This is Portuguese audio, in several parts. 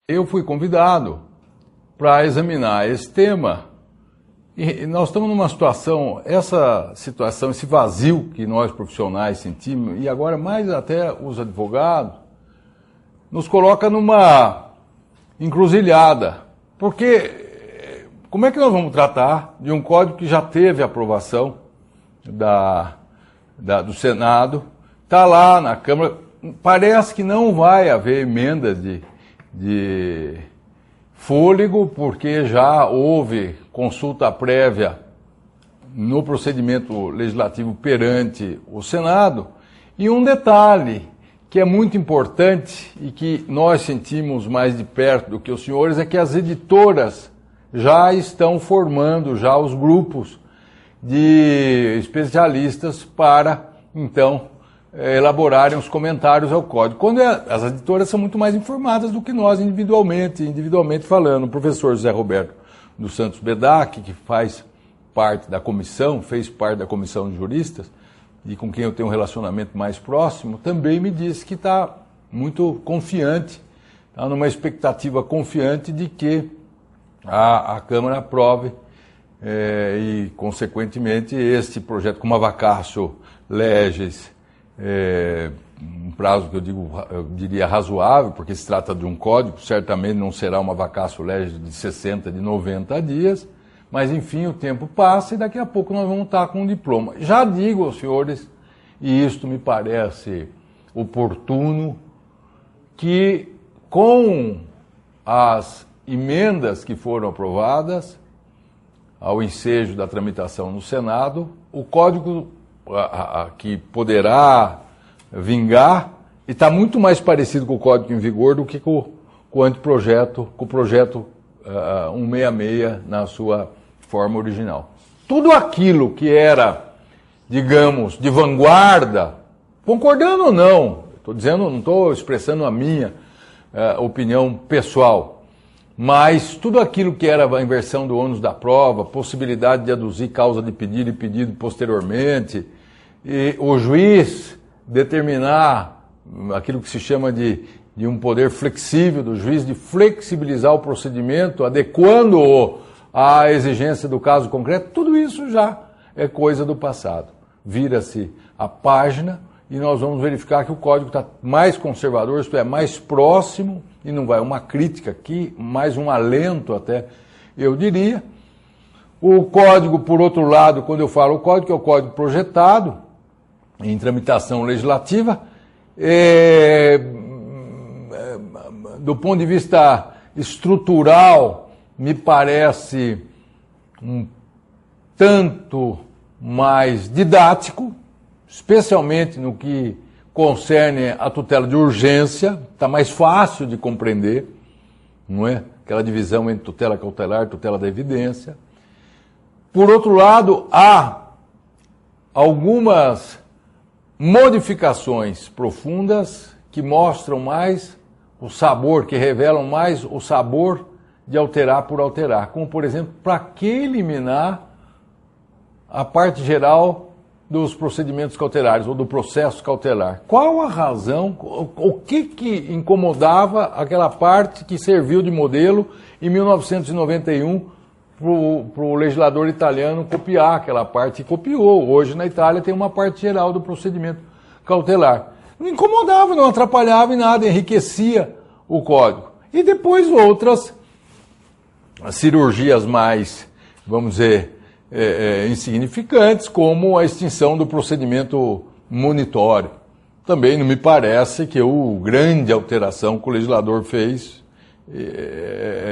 Eu fui convidado para examinar esse tema e nós estamos numa situação, esse vazio que nós profissionais sentimos, e agora mais até os advogados, nos coloca numa encruzilhada. Porque como é que nós vamos tratar de um código que já teve aprovação do Senado, está lá na Câmara, parece que não vai haver emenda de fôlego, porque já houve consulta prévia no procedimento legislativo perante o Senado. E um detalhe que é muito importante e que nós sentimos mais de perto do que os senhores é que as editoras já estão formando já os grupos de especialistas para, então, elaborarem os comentários ao código. Quando as editoras são muito mais informadas do que nós individualmente falando. O professor José Roberto dos Santos Bedac, que fez parte da comissão de juristas, e com quem eu tenho um relacionamento mais próximo, também me disse que está muito confiante, está numa expectativa confiante de que a Câmara aprove e, consequentemente, este projeto, como a vacatio legis, um prazo que eu diria razoável, porque se trata de um código, certamente não será uma vacatio legis de 60, de 90 dias, mas enfim, o tempo passa e daqui a pouco nós vamos estar com um diploma. Já digo aos senhores, e isto me parece oportuno, que com as emendas que foram aprovadas ao ensejo da tramitação no Senado, o código que poderá vingar está muito mais parecido com o código em vigor do que com o anteprojeto, com o projeto 166 na sua forma original. Tudo aquilo que era, digamos, de vanguarda, concordando ou não, não estou expressando a minha opinião pessoal, mas tudo aquilo que era a inversão do ônus da prova, possibilidade de aduzir causa de pedido e pedido posteriormente, e o juiz determinar aquilo que se chama de um poder flexível do juiz, de flexibilizar o procedimento, adequando-o à exigência do caso concreto, tudo isso já é coisa do passado. Vira-se a página e nós vamos verificar que o código está mais conservador, isto é, mais próximo, e não vai uma crítica aqui, mais um alento até, eu diria. O código, por outro lado, quando eu falo o código, é o código projetado, em tramitação legislativa, do ponto de vista estrutural, me parece um tanto mais didático, especialmente no que concerne a tutela de urgência, está mais fácil de compreender, não é? Aquela divisão entre tutela cautelar e tutela da evidência. Por outro lado, há algumas modificações profundas que mostram mais o sabor, que revelam mais o sabor de alterar por alterar. Como, por exemplo, para que eliminar a parte geral dos procedimentos cautelares ou do processo cautelar? Qual a razão, o que incomodava aquela parte que serviu de modelo em 1991 para o legislador italiano copiar aquela parte, e copiou. Hoje na Itália tem uma parte geral do procedimento cautelar. Não incomodava, não atrapalhava em nada, enriquecia o código. E depois outras cirurgias mais, vamos dizer, insignificantes, como a extinção do procedimento monitório. Também não me parece que a grande alteração que o legislador fez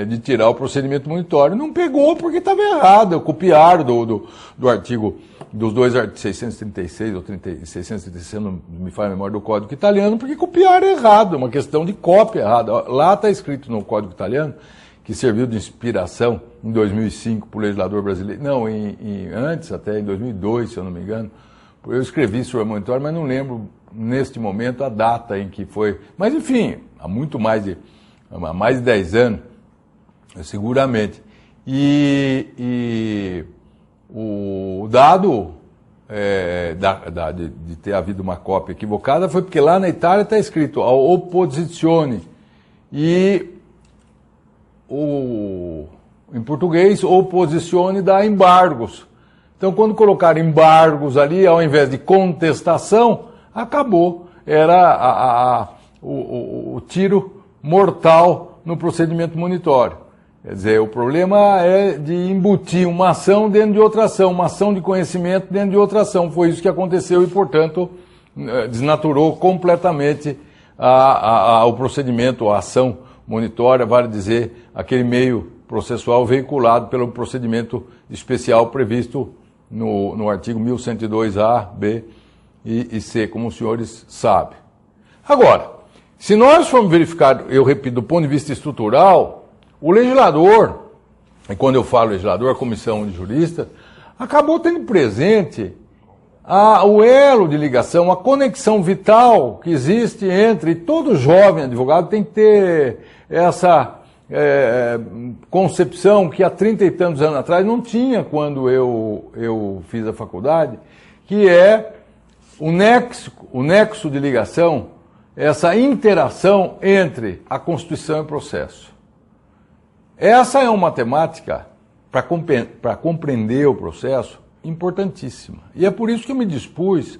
de tirar o procedimento monitório. Não pegou porque estava errado. Copiaram do artigo, dos dois artigos 636 ou 636, não me faz a memória, do Código Italiano, porque copiaram errado, uma questão de cópia errada. Lá está escrito no Código Italiano, que serviu de inspiração em 2005 para o legislador brasileiro, não, antes, até em 2002, se eu não me engano. Eu escrevi sobre o monitório, mas não lembro neste momento a data em que foi. Mas enfim, há mais de 10 anos, seguramente. E o dado de ter havido uma cópia equivocada foi porque lá na Itália está escrito a opposizione, e em português, oposicione dá embargos. Então, quando colocaram embargos ali, ao invés de contestação, acabou. Era o tiro mortal no procedimento monitório. Quer dizer, o problema é de embutir uma ação dentro de outra ação, uma ação de conhecimento dentro de outra ação. Foi isso que aconteceu e, portanto, desnaturou completamente o procedimento, a ação monitória, vale dizer, aquele meio processual veiculado pelo procedimento especial previsto no artigo 1102-A, B e C, como os senhores sabem. Agora, se nós formos verificar, eu repito, do ponto de vista estrutural, o legislador, e quando eu falo legislador, a comissão de juristas, acabou tendo presente o elo de ligação, a conexão vital que existe entre todo jovem advogado tem que ter essa concepção que há 30 e tantos anos atrás não tinha quando eu fiz a faculdade, que é o nexo de ligação, essa interação entre a Constituição e o processo. Essa é uma temática, para compreender o processo, importantíssima. E é por isso que eu me dispus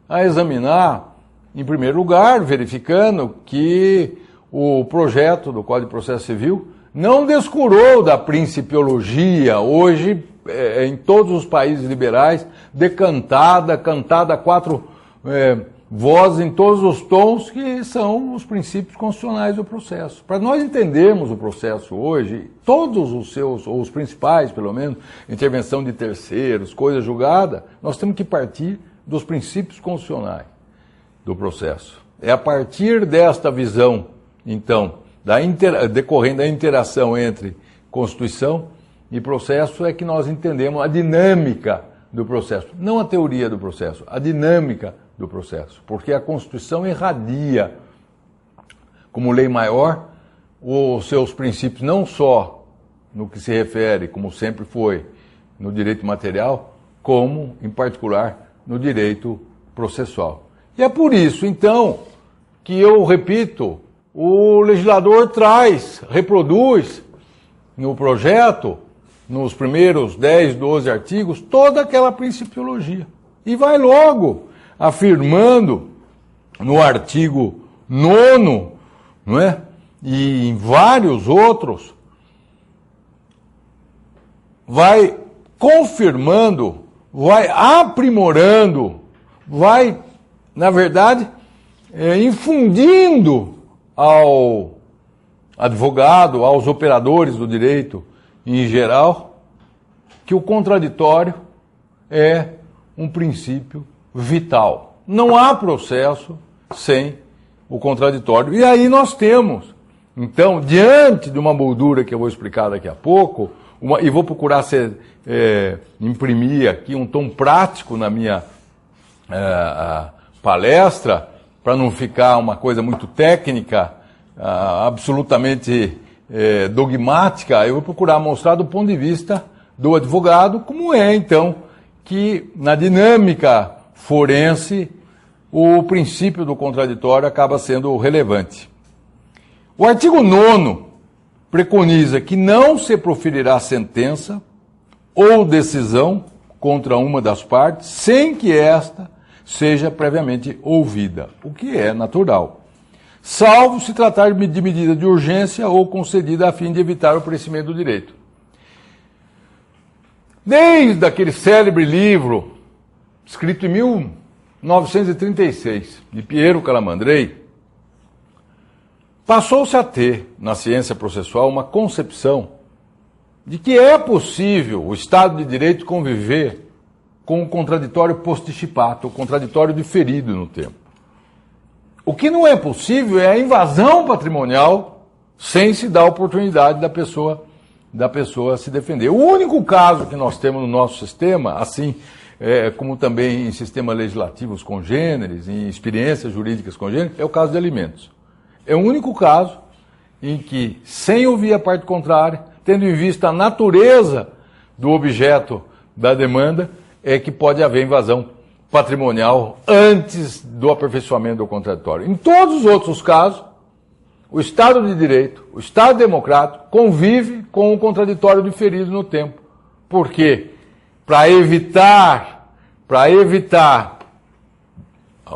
a examinar, em primeiro lugar, verificando que o projeto do Código de Processo Civil não descurou da principiologia, hoje, em todos os países liberais, cantada a quatro vozes em todos os tons, que são os princípios constitucionais do processo. Para nós entendermos o processo hoje, todos os seus, ou os principais, pelo menos, intervenção de terceiros, coisa julgada, nós temos que partir dos princípios constitucionais do processo. É a partir desta visão, então, decorrendo da interação entre Constituição e processo, é que nós entendemos a dinâmica do processo. Não a teoria do processo, a dinâmica do processo. Porque a Constituição irradia, como lei maior, os seus princípios, não só no que se refere, como sempre foi, no direito material, como, em particular, no direito processual. E é por isso, então, que eu repito, o legislador reproduz no projeto, nos primeiros 10, 12 artigos, toda aquela principiologia. E vai logo afirmando no artigo 9º, não é? E em vários outros, vai confirmando, vai aprimorando, vai, na verdade, infundindo ao advogado, aos operadores do direito em geral, que o contraditório é um princípio vital. Não há processo sem o contraditório. E aí nós temos, então, diante de uma moldura que eu vou explicar daqui a pouco, e vou procurar imprimir aqui um tom prático na minha palestra, para não ficar uma coisa muito técnica, absolutamente dogmática, eu vou procurar mostrar do ponto de vista do advogado como é, então, que na dinâmica forense o princípio do contraditório acaba sendo relevante. O artigo 9º preconiza que não se proferirá sentença ou decisão contra uma das partes sem que esta seja previamente ouvida, o que é natural, salvo se tratar de medida de urgência ou concedida a fim de evitar o perecimento do direito. Desde aquele célebre livro, escrito em 1936, de Piero Calamandrei, passou-se a ter, na ciência processual, uma concepção de que é possível o Estado de Direito conviver com o contraditório posticipato, o contraditório diferido no tempo. O que não é possível é a invasão patrimonial sem se dar a oportunidade da pessoa se defender. O único caso que nós temos no nosso sistema, assim como também em sistemas legislativos congêneres, em experiências jurídicas congêneres, é o caso de alimentos. É o único caso em que, sem ouvir a parte contrária, tendo em vista a natureza do objeto da demanda, é que pode haver invasão patrimonial antes do aperfeiçoamento do contraditório. Em todos os outros casos, o Estado de Direito, o Estado Democrático convive com o contraditório diferido no tempo. Por quê? Para evitar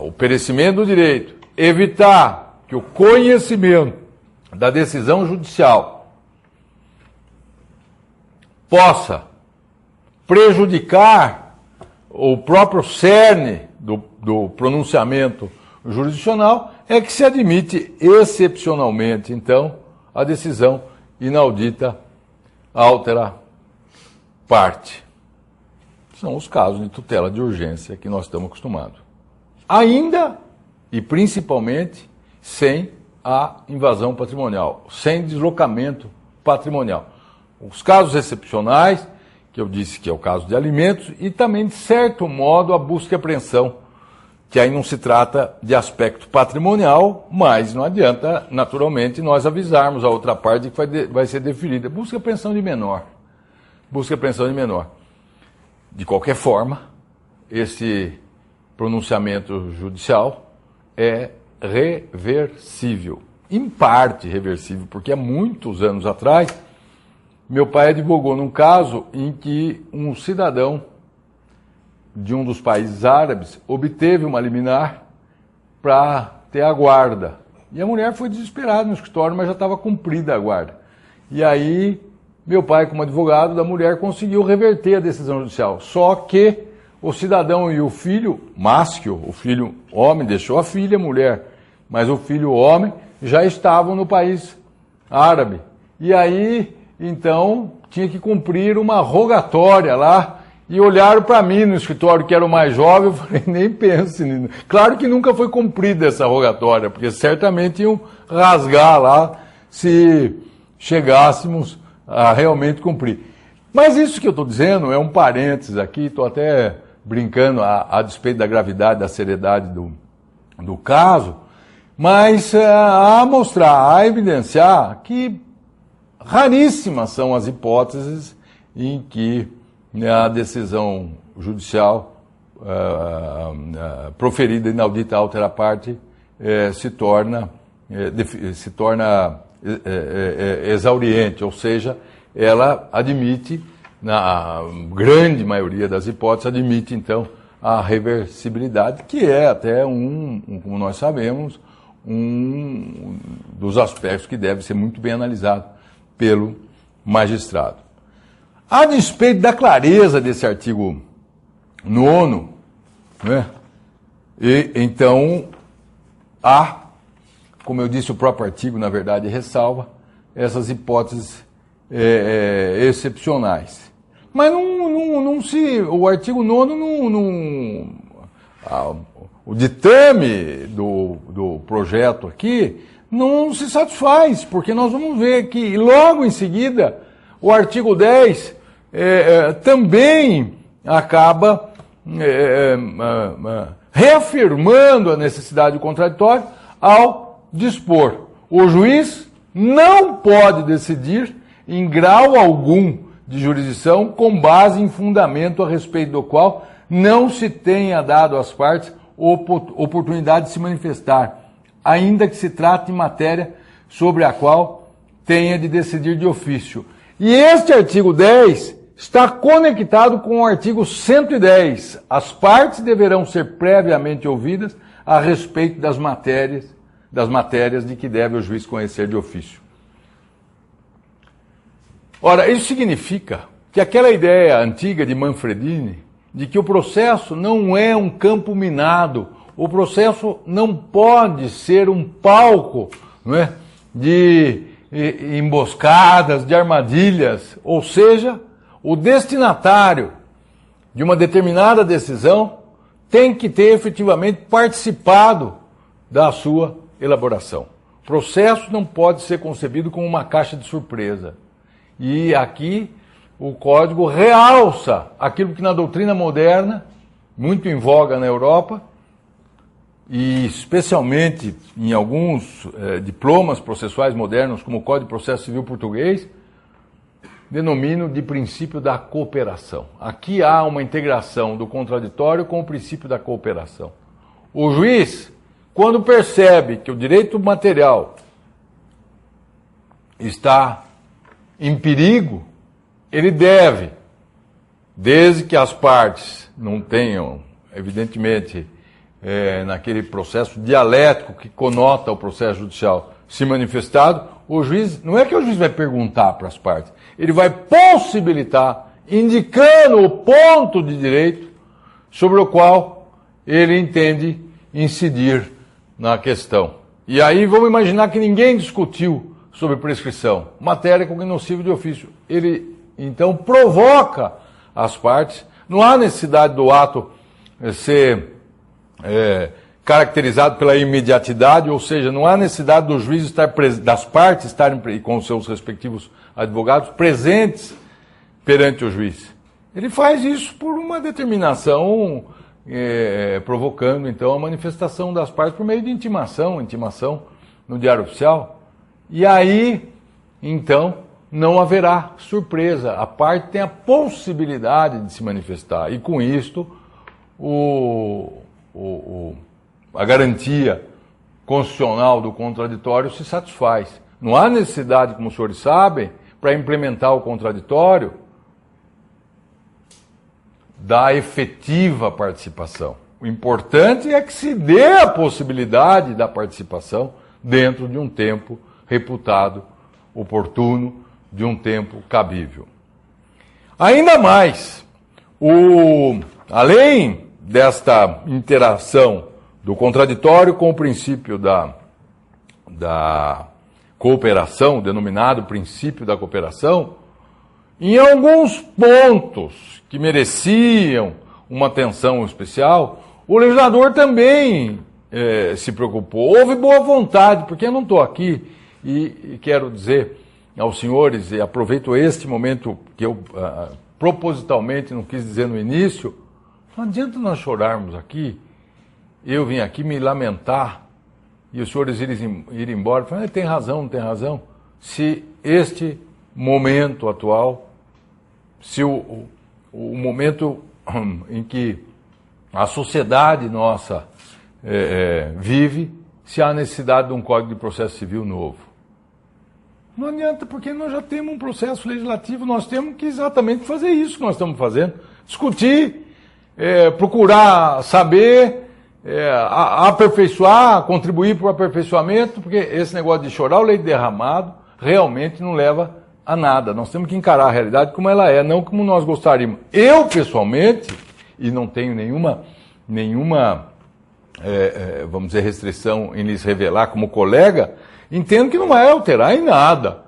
o perecimento do direito, evitar que o conhecimento da decisão judicial possa prejudicar o próprio cerne do pronunciamento jurisdicional, é que se admite excepcionalmente, então, a decisão inaudita altera parte. São os casos de tutela de urgência que nós estamos acostumados. Ainda e principalmente sem a invasão patrimonial, sem deslocamento patrimonial. Os casos excepcionais, que eu disse que é o caso de alimentos, e também, de certo modo, a busca e apreensão, que aí não se trata de aspecto patrimonial, mas não adianta, naturalmente, nós avisarmos a outra parte que vai ser deferida. Busca e apreensão de menor. Busca e apreensão de menor. De qualquer forma, esse pronunciamento judicial é reversível. Em parte reversível, porque há muitos anos atrás, meu pai advogou num caso em que um cidadão de um dos países árabes obteve uma liminar para ter a guarda. E a mulher foi desesperada no escritório, mas já estava cumprida a guarda. E aí, meu pai, como advogado da mulher, conseguiu reverter a decisão judicial. Só que o cidadão e o filho, Máschio, o filho homem, deixou a filha mulher, mas o filho homem já estavam no país árabe. E aí, então, tinha que cumprir uma rogatória lá, e olharam para mim no escritório, que era o mais jovem, eu falei, nem pense, menino. Claro que nunca foi cumprida essa rogatória, porque certamente iam rasgar lá se chegássemos a realmente cumprir. Mas isso que eu estou dizendo é um parênteses aqui, estou até brincando a despeito da gravidade, da seriedade do caso, mas a mostrar, a evidenciar que raríssimas são as hipóteses em que a decisão judicial proferida inaudita altera parte se torna exauriente, ou seja, ela admite, na grande maioria das hipóteses, admite então a reversibilidade, que é até como nós sabemos, um dos aspectos que deve ser muito bem analisado pelo magistrado. A despeito da clareza desse artigo 9º, né, então há, como eu disse, o próprio artigo, na verdade, ressalva essas hipóteses excepcionais. Mas o artigo 9º o ditame do projeto aqui não se satisfaz, porque nós vamos ver que logo em seguida o artigo 10 também acaba reafirmando a necessidade do contraditório ao dispor: o juiz não pode decidir em grau algum de jurisdição com base em fundamento a respeito do qual não se tenha dado às partes oportunidade de se manifestar, ainda que se trate de matéria sobre a qual tenha de decidir de ofício. E este artigo 10 está conectado com o artigo 110. As partes deverão ser previamente ouvidas a respeito das matérias de que deve o juiz conhecer de ofício. Ora, isso significa que aquela ideia antiga de Manfredini, de que o processo não é um campo minado, o processo não pode ser um palco, não é, de emboscadas, de armadilhas, ou seja, o destinatário de uma determinada decisão tem que ter efetivamente participado da sua elaboração. O processo não pode ser concebido como uma caixa de surpresa. E aqui o Código realça aquilo que na doutrina moderna, muito em voga na Europa, e especialmente em alguns diplomas processuais modernos, como o Código de Processo Civil Português, denomino de princípio da cooperação. Aqui há uma integração do contraditório com o princípio da cooperação. O juiz, quando percebe que o direito material está em perigo, ele deve, desde que as partes não tenham, evidentemente, naquele processo dialético que conota o processo judicial, se manifestado, o juiz, não é que o juiz vai perguntar para as partes, ele vai possibilitar, indicando o ponto de direito sobre o qual ele entende incidir na questão. E aí vamos imaginar que ninguém discutiu sobre prescrição, matéria cognoscível de ofício. Ele, então, provoca as partes, não há necessidade do ato ser caracterizado pela imediatidade, ou seja, não há necessidade do juiz estar das partes estarem com seus respectivos advogados presentes perante o juiz. Ele faz isso por uma determinação, provocando então a manifestação das partes por meio de intimação no Diário Oficial. E aí, então, não haverá surpresa. A parte tem a possibilidade de se manifestar. E com isto, a garantia constitucional do contraditório se satisfaz. Não há necessidade, como os senhores sabem, para implementar o contraditório da efetiva participação. O importante é que se dê a possibilidade da participação dentro de um tempo reputado oportuno, de um tempo cabível. Ainda mais, além desta interação do contraditório com o princípio da cooperação, denominado princípio da cooperação, em alguns pontos que mereciam uma atenção especial, o legislador também se preocupou. Houve boa vontade, porque eu não estou aqui e quero dizer aos senhores, e aproveito este momento que eu propositalmente não quis dizer no início, não adianta nós chorarmos aqui, eu vim aqui me lamentar e os senhores irem embora, falando, tem razão, não tem razão, se este momento atual, se o momento em que a sociedade nossa vive, se há necessidade de um Código de Processo Civil novo. Não adianta, porque nós já temos um processo legislativo, nós temos que exatamente fazer isso que nós estamos fazendo. Discutir, procurar saber, aperfeiçoar, contribuir para o aperfeiçoamento, porque esse negócio de chorar o leite derramado realmente não leva a nada. Nós temos que encarar a realidade como ela é, não como nós gostaríamos. Eu, pessoalmente, e não tenho nenhuma vamos dizer, restrição em lhes revelar como colega, entendo que não vai alterar em nada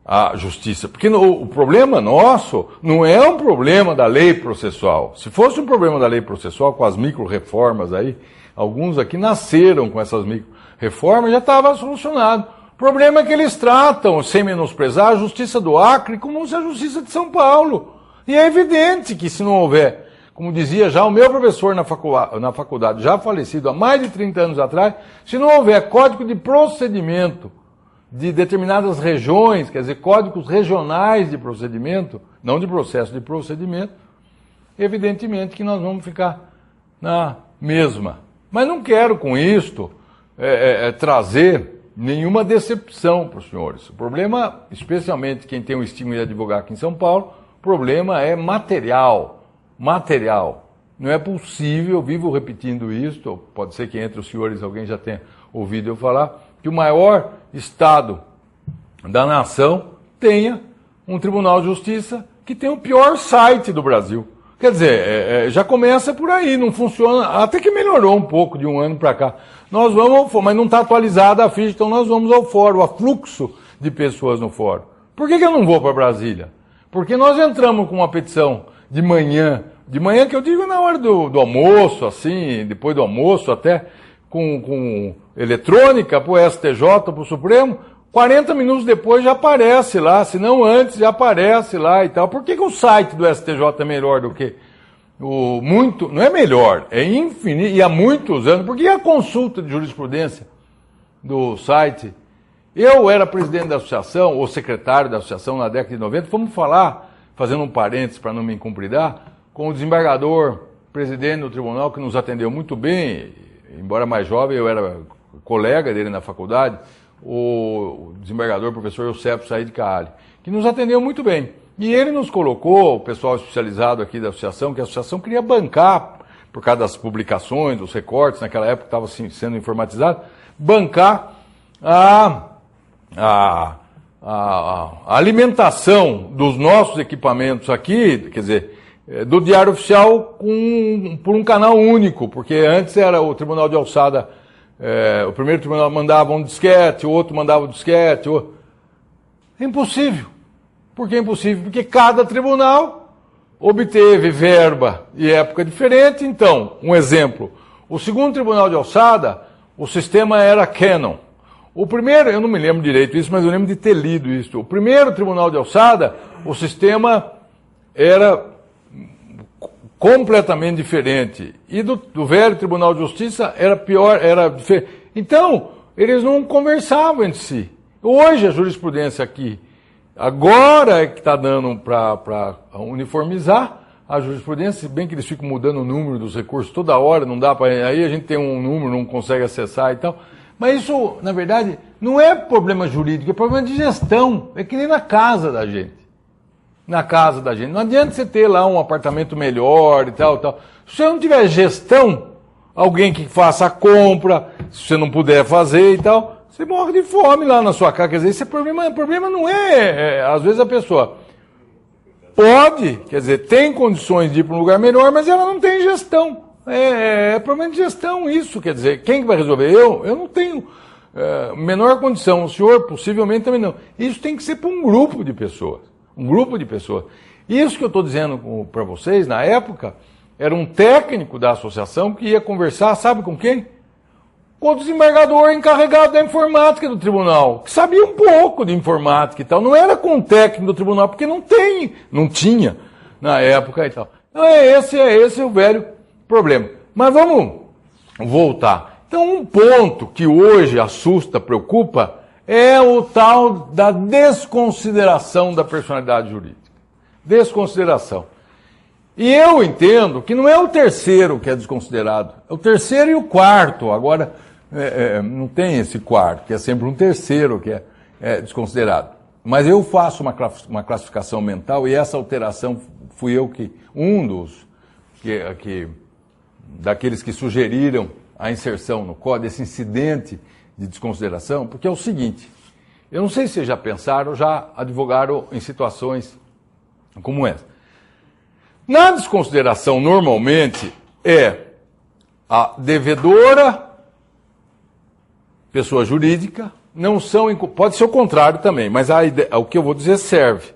a justiça. Porque o problema nosso não é um problema da lei processual. Se fosse um problema da lei processual, com as micro-reformas aí, alguns aqui nasceram com essas micro-reformas, já estava solucionado. O problema é que eles tratam, sem menosprezar, a justiça do Acre como se a justiça de São Paulo. E é evidente que se não houver, como dizia já o meu professor na faculdade, já falecido há mais de 30 anos atrás, se não houver código de procedimento de determinadas regiões, quer dizer, códigos regionais de procedimento, não de processo, de procedimento, evidentemente que nós vamos ficar na mesma. Mas não quero com isto trazer nenhuma decepção para os senhores. O problema, especialmente quem tem o estímulo de advogar aqui em São Paulo, o problema é material. Não é possível, vivo repetindo isto, pode ser que entre os senhores alguém já tenha ouvido eu falar, que o maior Estado da nação tenha um Tribunal de Justiça que tem o pior site do Brasil. Quer dizer, já começa por aí, não funciona, até que melhorou um pouco de um ano para cá. Nós vamos ao fórum, mas não está atualizada a ficha, então nós vamos ao fórum, a fluxo de pessoas no fórum. Por que eu não vou para Brasília? Porque nós entramos com uma petição de manhã que eu digo na hora do almoço, assim, depois do almoço até, com eletrônica para o STJ, para o Supremo, 40 minutos depois já aparece lá, se não antes já aparece lá e tal. Por que o site do STJ é melhor do que não é melhor, é infinito, e há muitos anos, porque a consulta de jurisprudência do site, eu era presidente da associação, ou secretário da associação na década de 90, fomos falar, fazendo um parênteses para não me incumpridar, com o desembargador, presidente do tribunal, que nos atendeu muito bem, embora mais jovem, eu era colega dele na faculdade, o desembargador professor Eusébio Said Kaali, que nos atendeu muito bem. E ele nos colocou, o pessoal especializado aqui da associação, que a associação queria bancar, por causa das publicações, dos recortes, naquela época estava sendo informatizado, bancar a alimentação dos nossos equipamentos aqui, quer dizer, do Diário Oficial por um canal único, porque antes era o Tribunal de Alçada, o primeiro tribunal mandava um disquete, o outro mandava um disquete. É impossível. Por que é impossível? Porque cada tribunal obteve verba e época diferente. Então, um exemplo, o segundo Tribunal de Alçada, o sistema era Canon. O primeiro, eu não me lembro direito isso, mas eu lembro de ter lido isso. O primeiro Tribunal de Alçada, o sistema era completamente diferente. E do velho Tribunal de Justiça era pior, era diferente. Então, eles não conversavam entre si. Hoje a jurisprudência aqui, agora é que está dando para uniformizar a jurisprudência, se bem que eles ficam mudando o número dos recursos toda hora, não dá para. Aí a gente tem um número, não consegue acessar e tal. Mas isso, na verdade, não é problema jurídico, é problema de gestão. É que nem na casa da gente. Na casa da gente. Não adianta você ter lá um apartamento melhor e tal, tal. Se você não tiver gestão, alguém que faça a compra, se você não puder fazer e tal, você morre de fome lá na sua casa. Quer dizer, esse problema não às vezes a pessoa pode, quer dizer, tem condições de ir para um lugar melhor, mas ela não tem gestão. É problema de gestão isso, quer dizer, quem que vai resolver? Eu não tenho menor condição, o senhor possivelmente também não. Isso tem que ser para um grupo de pessoas. Um grupo de pessoas. Isso que eu estou dizendo para vocês, na época, era um técnico da associação que ia conversar, sabe com quem? Com o desembargador encarregado da informática do tribunal, que sabia um pouco de informática e tal. Não era com o técnico do tribunal, porque não tinha na época e tal. Então esse é o velho problema. Mas vamos voltar. Então um ponto que hoje assusta, preocupa, é o tal da desconsideração da personalidade jurídica. Desconsideração. E eu entendo que não é o terceiro que é desconsiderado, é o terceiro e o quarto. Agora, não tem esse quarto, que é sempre um terceiro que é desconsiderado. Mas eu faço uma classificação mental e essa alteração fui eu daqueles que sugeriram a inserção no código, esse incidente de desconsideração, porque é o seguinte, eu não sei se vocês já pensaram, já advogaram em situações como essa. Na desconsideração, normalmente, é a devedora, pessoa jurídica, pode ser o contrário também, mas o que eu vou dizer serve.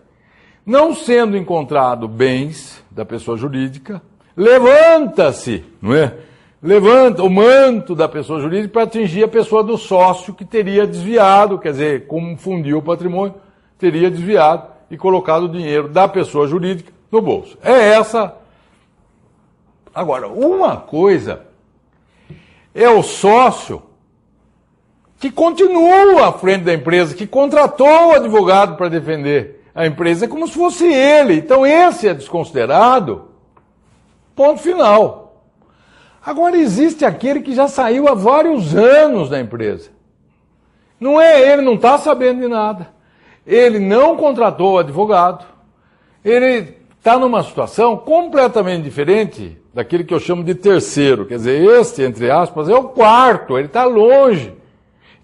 Não sendo encontrado bens da pessoa jurídica, levanta-se, não é? Levanta o manto da pessoa jurídica para atingir a pessoa do sócio que teria desviado, quer dizer, confundiu o patrimônio, teria desviado e colocado o dinheiro da pessoa jurídica no bolso. É essa. Agora, uma coisa é o sócio que continua à frente da empresa, que contratou o advogado para defender a empresa, é como se fosse ele. Então esse é desconsiderado, ponto final. Agora existe aquele que já saiu há vários anos da empresa. Ele não está sabendo de nada. Ele não contratou o advogado. Ele está numa situação completamente diferente daquele que eu chamo de terceiro. Quer dizer, este, entre aspas, é o quarto, ele está longe.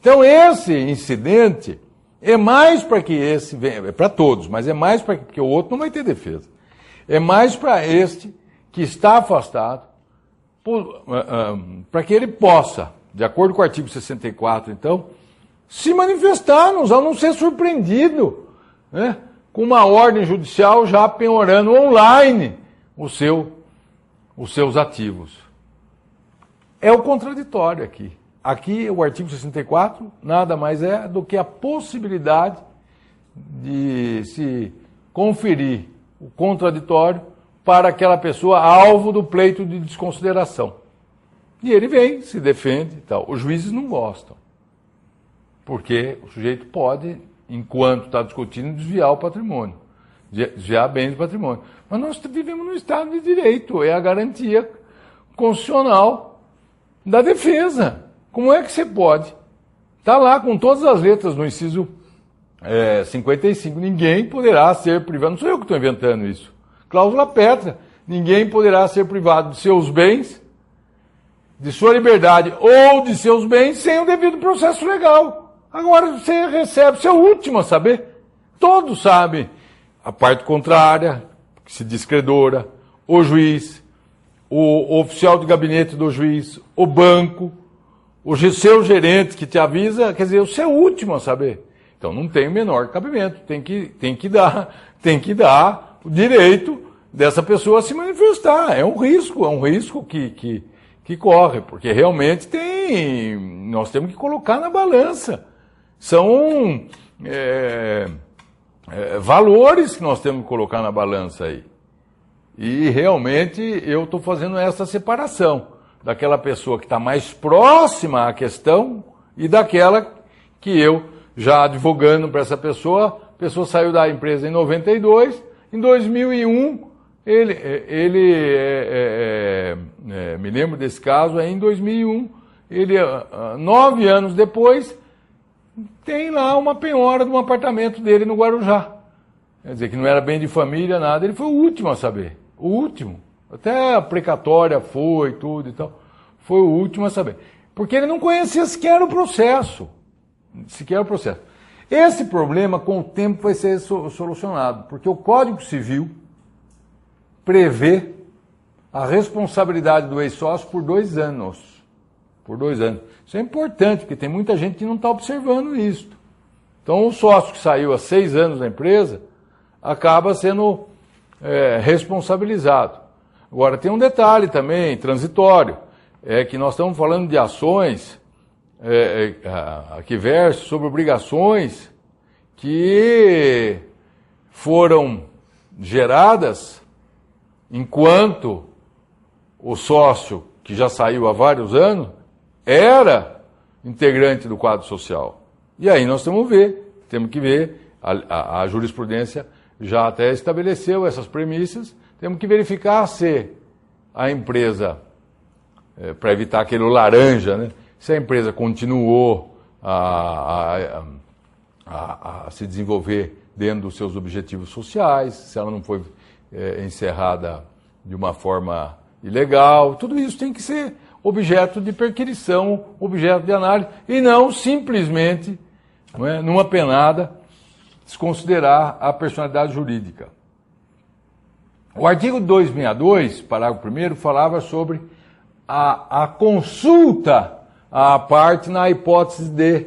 Então esse incidente é mais para que esse venha, é para todos, mas é mais para que o outro não vai ter defesa. É mais para este que está afastado, para que ele possa, de acordo com o artigo 64, então, se manifestar, não ser surpreendido, né, com uma ordem judicial já penhorando online os seus ativos. É o contraditório aqui. Aqui, o artigo 64 nada mais é do que a possibilidade de se conferir o contraditório para aquela pessoa alvo do pleito de desconsideração. E ele vem, se defende e tal. Os juízes não gostam. Porque o sujeito pode, enquanto está discutindo, desviar o patrimônio. Desviar bens do patrimônio. Mas nós vivemos num Estado de Direito. É a garantia constitucional da defesa. Como é que você pode Está lá com todas as letras no inciso 55. Ninguém poderá ser privado. Não sou eu que estou inventando isso. Cláusula pétrea. Ninguém poderá ser privado de seus bens, de sua liberdade ou de seus bens sem o devido processo legal. Agora você recebe, você é o último a saber. Todos sabem. A parte contrária, que se diz credora, o juiz, o oficial de gabinete do juiz, o banco, o seu gerente que te avisa, quer dizer, você é o último a saber. Então não tem o menor cabimento, tem que dar o direito dessa pessoa a se manifestar. É um risco que corre, porque realmente nós temos que colocar na balança. São valores que nós temos que colocar na balança aí. E realmente eu estou fazendo essa separação daquela pessoa que está mais próxima à questão e daquela que eu, já advogando para essa pessoa, a pessoa saiu da empresa em 92, em 2001, me lembro desse caso, aí em 2001, ele, 9 anos depois, tem lá uma penhora de um apartamento dele no Guarujá. Quer dizer, que não era bem de família, nada, ele foi o último a saber. O último. Até a precatória foi, tudo e tal. Foi o último a saber. Porque ele não conhecia sequer o processo. Esse problema, com o tempo, vai ser solucionado. Porque o Código Civil prevê a responsabilidade do ex-sócio por 2 anos. Por 2 anos. Isso é importante, porque tem muita gente que não está observando isso. Então, o sócio que saiu há 6 anos da empresa acaba sendo responsabilizado. Agora, tem um detalhe também, transitório, é que nós estamos falando de ações que versam sobre obrigações que foram geradas enquanto o sócio, que já saiu há vários anos, era integrante do quadro social. E aí nós temos que ver, a jurisprudência já até estabeleceu essas premissas, temos que verificar se a empresa, para evitar aquele laranja, né, se a empresa continuou a se desenvolver dentro dos seus objetivos sociais, se ela não foi encerrada de uma forma ilegal, tudo isso tem que ser objeto de perquisição, objeto de análise, e não simplesmente, numa penada, desconsiderar a personalidade jurídica. O artigo 262, parágrafo 1º, falava sobre a consulta à parte na hipótese de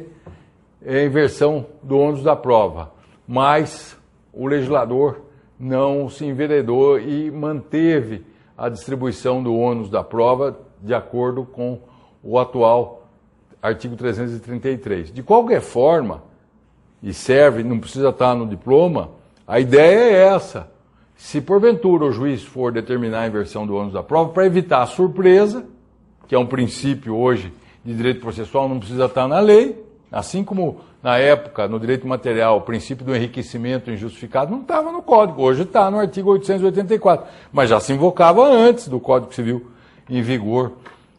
inversão do ônus da prova, mas o legislador não se enveredou e manteve a distribuição do ônus da prova de acordo com o atual artigo 333. De qualquer forma, e serve, não precisa estar no diploma, a ideia é essa. Se porventura o juiz for determinar a inversão do ônus da prova, para evitar a surpresa, que é um princípio hoje de direito processual, não precisa estar na lei, assim como na época, no direito material, o princípio do enriquecimento injustificado não estava no Código, hoje está no artigo 884, mas já se invocava antes do Código Civil em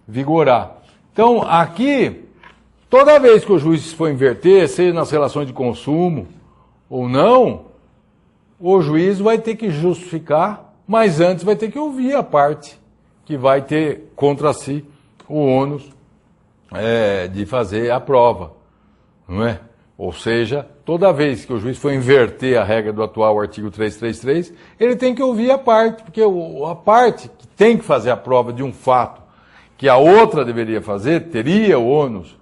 vigorar. Então, aqui, toda vez que o juiz for inverter, seja nas relações de consumo ou não, o juiz vai ter que justificar, mas antes vai ter que ouvir a parte que vai ter contra si o ônus de fazer a prova, não é? Ou seja, toda vez que o juiz for inverter a regra do atual artigo 333, ele tem que ouvir a parte, porque a parte que tem que fazer a prova de um fato que a outra deveria fazer, teria o ônus,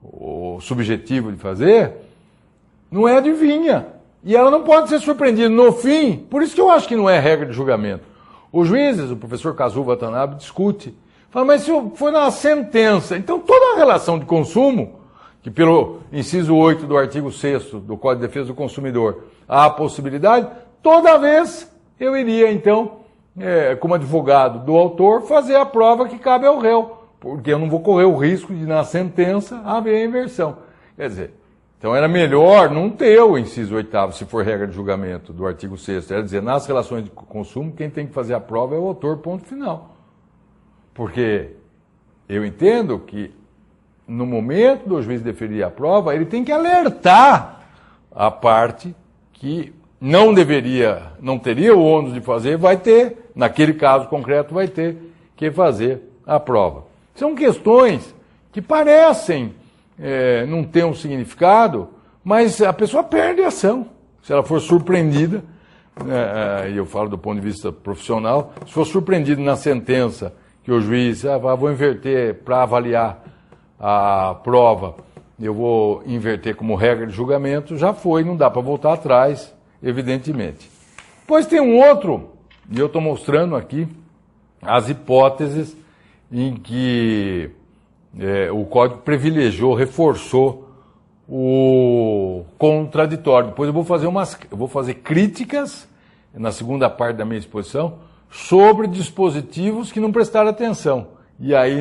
o subjetivo de fazer, não é adivinha. E ela não pode ser surpreendida no fim, por isso que eu acho que não é regra de julgamento. Os juízes, o professor Kazu Watanabe discute, fala, mas se for na sentença, então toda a relação de consumo, que pelo inciso 8 do artigo 6º do Código de Defesa do Consumidor há a possibilidade, toda vez eu iria então, como advogado do autor, fazer a prova que cabe ao réu, porque eu não vou correr o risco de na sentença haver a inversão. Quer dizer, então era melhor não ter o inciso 8º, se for regra de julgamento do artigo 6º, era dizer, nas relações de consumo, quem tem que fazer a prova é o autor, ponto final. Porque eu entendo que no momento do juiz deferir a prova, ele tem que alertar a parte que não teria o ônus de fazer, vai ter, naquele caso concreto, vai ter que fazer a prova. São questões que parecem não ter um significado, mas a pessoa perde a ação. Se ela for surpreendida, e eu falo do ponto de vista profissional, se for surpreendido na sentença que o juiz, vou inverter para avaliar a prova, eu vou inverter como regra de julgamento, já foi, não dá para voltar atrás, evidentemente. Pois tem um outro, e eu estou mostrando aqui as hipóteses em que o Código privilegiou, reforçou o contraditório. Depois eu vou fazer críticas, na segunda parte da minha exposição, sobre dispositivos que não prestaram atenção. E aí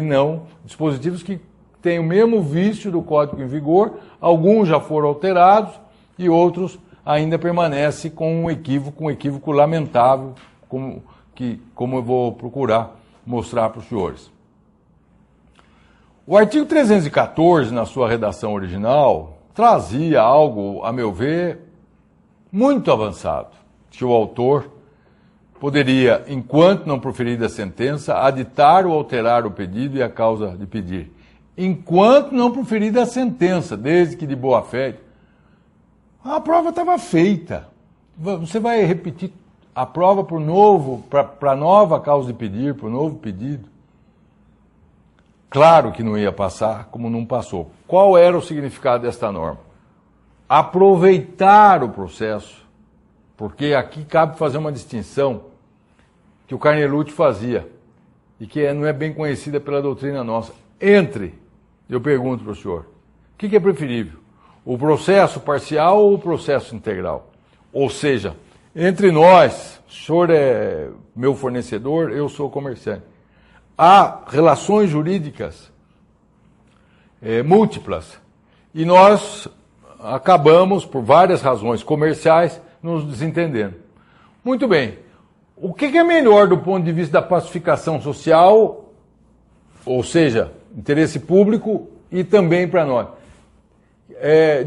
dispositivos que têm o mesmo vício do Código em vigor, alguns já foram alterados e outros ainda permanecem com um equívoco lamentável, como eu vou procurar mostrar para os senhores. O artigo 314, na sua redação original, trazia algo, a meu ver, muito avançado, que o autor poderia, enquanto não proferida a sentença, aditar ou alterar o pedido e a causa de pedir. Enquanto não proferida a sentença, desde que de boa fé. A prova estava feita. Você vai repetir a prova para nova causa de pedir, para o novo pedido. Claro que não ia passar, como não passou. Qual era o significado desta norma? Aproveitar o processo, porque aqui cabe fazer uma distinção que o Carnelucci fazia e que não é bem conhecida pela doutrina nossa. Eu pergunto para o senhor, o que é preferível? O processo parcial ou o processo integral? Ou seja, entre nós, o senhor é meu fornecedor, eu sou comerciante. Há relações jurídicas múltiplas e nós acabamos, por várias razões comerciais, nos desentendendo. Muito bem, o que é melhor do ponto de vista da pacificação social, ou seja, interesse público e também para nós?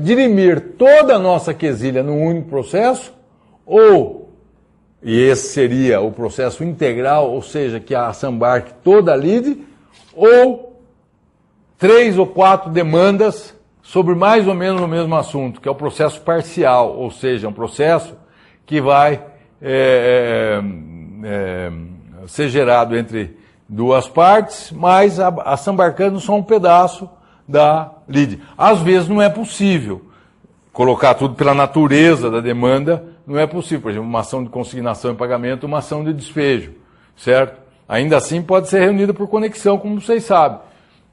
Dirimir toda a nossa quesilha num único processo e esse seria o processo integral, ou seja, que a Sambarc toda lide, ou 3 ou 4 demandas sobre mais ou menos o mesmo assunto, que é o processo parcial, ou seja, um processo que vai ser gerado entre duas partes, mas assambarcando só um pedaço da lide. Às vezes não é possível colocar tudo pela natureza da demanda, não é possível. Por exemplo, uma ação de consignação e pagamento, uma ação de despejo, certo? Ainda assim pode ser reunida por conexão, como vocês sabem.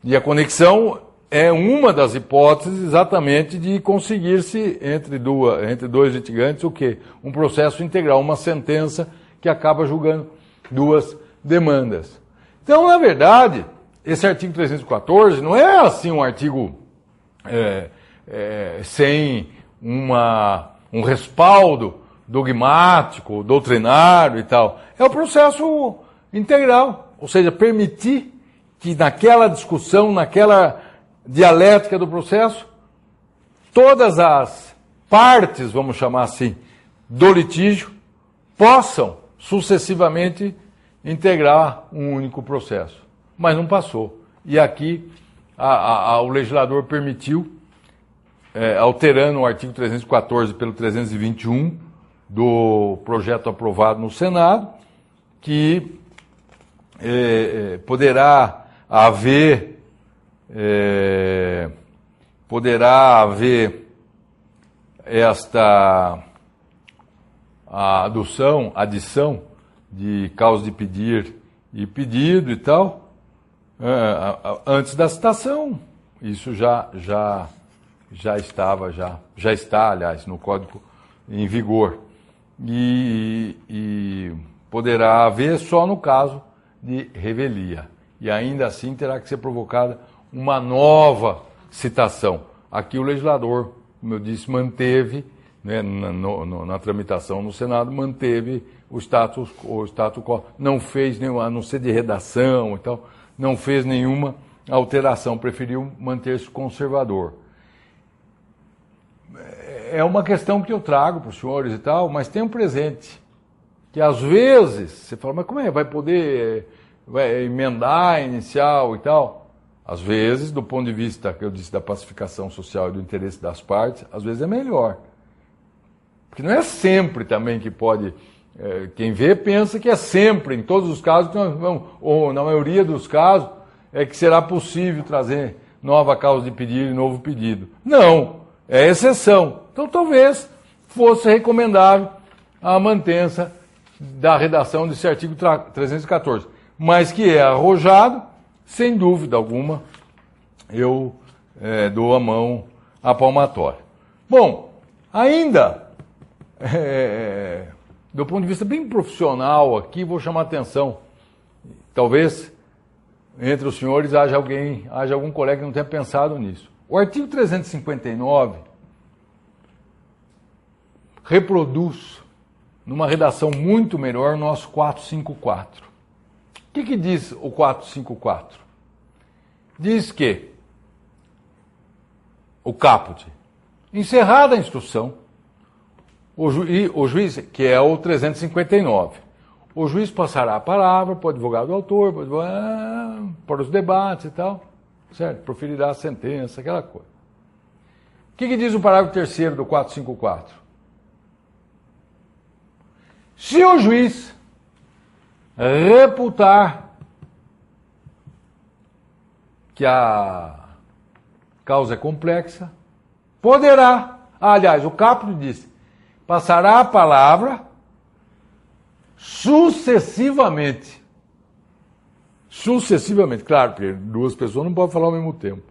E a conexão é uma das hipóteses exatamente de conseguir-se entre dois litigantes o quê? Um processo integral, uma sentença que acaba julgando duas demandas. Então, na verdade, esse artigo 314 não é assim um artigo sem um respaldo dogmático, doutrinário e tal. É o processo integral, ou seja, permitir que naquela discussão, naquela dialética do processo, todas as partes, vamos chamar assim, do litígio, possam sucessivamente integrar um único processo. Mas não passou. E aqui o legislador permitiu, alterando o artigo 314 pelo 321 do projeto aprovado no Senado, que poderá haver esta adição de causa de pedir e pedido e tal, antes da citação. Isso já está, aliás, no Código em vigor. E poderá haver só no caso de revelia. E ainda assim terá que ser provocada uma nova citação. Aqui o legislador, como eu disse, manteve, né, na tramitação no Senado, manteve o status quo, não fez nenhuma, a não ser de redação e tal, não fez nenhuma alteração, preferiu manter-se conservador. É uma questão que eu trago para os senhores e tal, mas tem um presente, que às vezes, você fala, mas como é, vai poder emendar inicial e tal? Às vezes, do ponto de vista, que eu disse, da pacificação social e do interesse das partes, às vezes é melhor. Porque não é sempre também que pode... quem vê pensa que é sempre, em todos os casos, ou na maioria dos casos, é que será possível trazer nova causa de pedido e novo pedido. Não, é exceção. Então talvez fosse recomendável a mantença da redação desse artigo 314. Mas que é arrojado, sem dúvida alguma, eu dou a mão à palmatória. Bom, ainda... do ponto de vista bem profissional aqui, vou chamar a atenção. Talvez entre os senhores haja algum colega que não tenha pensado nisso. O artigo 359 reproduz, numa redação muito melhor, o nosso 454. O que diz o 454? Diz que o caput, encerrada a instrução, o juiz, que é o 359, o juiz passará a palavra para o advogado do autor, para os debates e tal, certo? Proferirá a sentença, aquela coisa. O que diz o parágrafo 3º do 454? Se o juiz reputar que a causa é complexa, poderá, aliás, o caput disse, passará a palavra sucessivamente. Sucessivamente, claro, porque duas pessoas não podem falar ao mesmo tempo.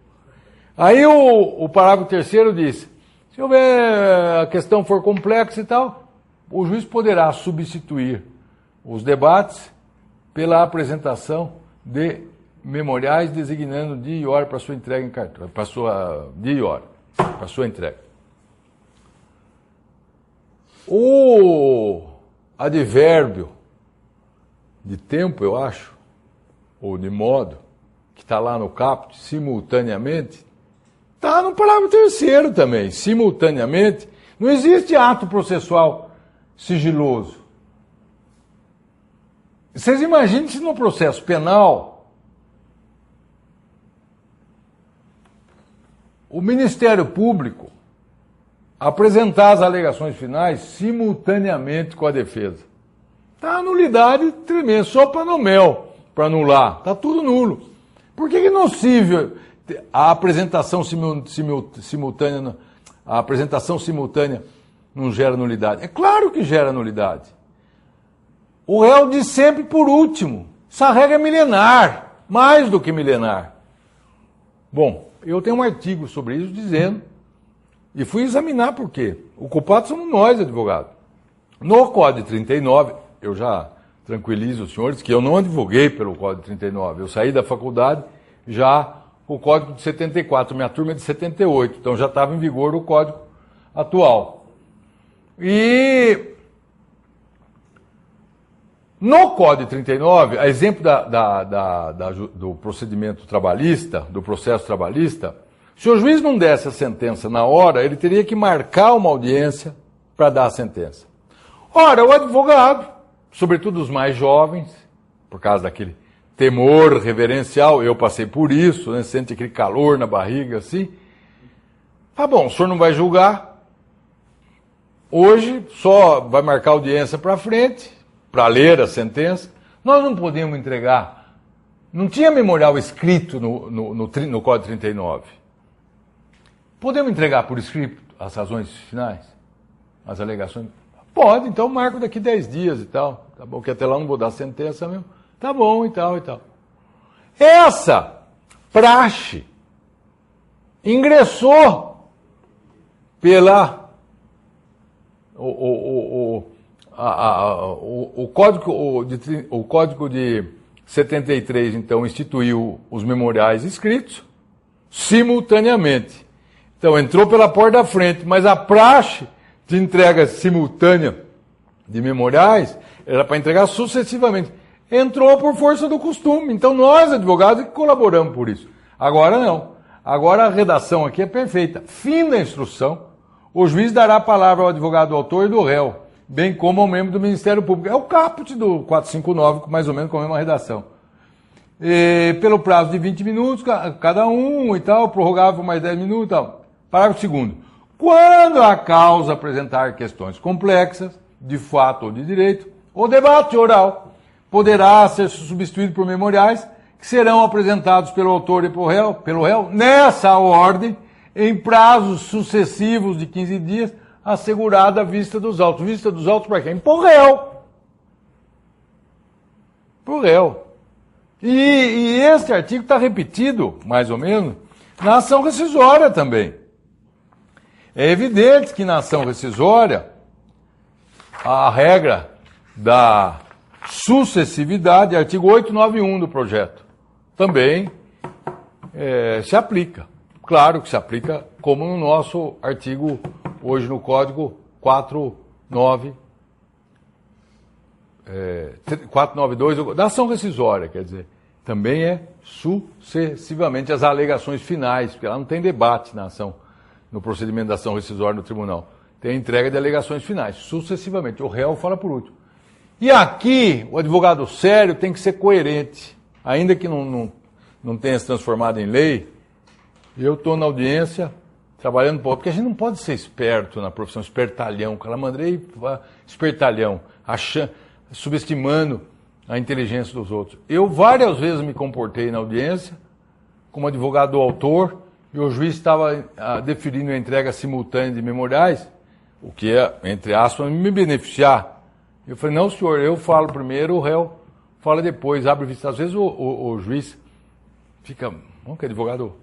Aí o parágrafo 3º diz, se houver a questão for complexa e tal, o juiz poderá substituir os debates pela apresentação de memoriais designando dia e hora para sua entrega em cartório, para sua dia e hora, para sua entrega. O advérbio de tempo, eu acho, ou de modo, que está lá no caput, simultaneamente, está no parágrafo 3º também, simultaneamente. Não existe ato processual sigiloso. Vocês imaginem se no processo penal o Ministério Público apresentar as alegações finais simultaneamente com a defesa. Está a nulidade tremenda, só para no mel, para anular. Está tudo nulo. Por que é nocível a apresentação simultânea, a apresentação simultânea não gera nulidade? É claro que gera nulidade. O réu diz sempre por último. Essa regra é milenar, mais do que milenar. Bom, eu tenho um artigo sobre isso dizendo, e fui examinar por quê. O culpado somos nós, advogados. No Código 39, eu já tranquilizo os senhores que eu não advoguei pelo Código 39. Eu saí da faculdade já com o Código de 74. Minha turma é de 78, então já estava em vigor o Código atual. E no Código 39, a exemplo do procedimento trabalhista, do processo trabalhista, se o juiz não desse a sentença na hora, ele teria que marcar uma audiência para dar a sentença. Ora, o advogado, sobretudo os mais jovens, por causa daquele temor reverencial, eu passei por isso, né, sente aquele calor na barriga assim. Tá bom, o senhor não vai julgar, hoje só vai marcar audiência para frente, para ler a sentença. Nós não podemos entregar, não tinha memorial escrito no Código 39. Podemos entregar por escrito as razões finais? As alegações? Pode, então marco daqui 10 dias e tal. Tá bom, que até lá não vou dar sentença mesmo. Tá bom e tal e tal. Essa praxe ingressou pela... O Código de 73, então, instituiu os memoriais escritos simultaneamente. Então, entrou pela porta da frente, mas a praxe de entrega simultânea de memoriais era para entregar sucessivamente. Entrou por força do costume. Então, nós, advogados, colaboramos por isso. Agora não. Agora a redação aqui é perfeita. Fim da instrução, o juiz dará a palavra ao advogado do autor e do réu, bem como ao membro do Ministério Público. É o caput do 459, mais ou menos com a mesma redação. Pelo prazo de 20 minutos, cada um e tal, prorrogável por mais 10 minutos e tal. Parágrafo 2º. Quando a causa apresentar questões complexas, de fato ou de direito, o debate oral poderá ser substituído por memoriais que serão apresentados pelo autor e pelo réu nessa ordem, em prazos sucessivos de 15 dias, assegurada a vista dos autos. Vista dos autos para quem? Para o réu. Para o réu. E este artigo está repetido, mais ou menos, na ação rescisória também. É evidente que na ação rescisória, a regra da sucessividade, artigo 891 do projeto, também se aplica. Claro que se aplica como no nosso artigo, hoje no Código 492, da ação rescisória, quer dizer, também é sucessivamente as alegações finais, porque ela não tem debate na ação, no procedimento da ação rescisória no tribunal. Tem entrega de alegações finais, sucessivamente. O réu fala por último. E aqui, o advogado sério tem que ser coerente. Ainda que não tenha se transformado em lei, eu estou na audiência, trabalhando, porque a gente não pode ser esperto na profissão, espertalhão, calamandrei, espertalhão, subestimando a inteligência dos outros. Eu várias vezes me comportei na audiência como advogado do autor e o juiz estava deferindo a entrega simultânea de memoriais, o que é, entre aspas, me beneficiar. Eu falei, não, senhor, eu falo primeiro, o réu fala depois, abre vista. Às vezes o juiz fica, que advogado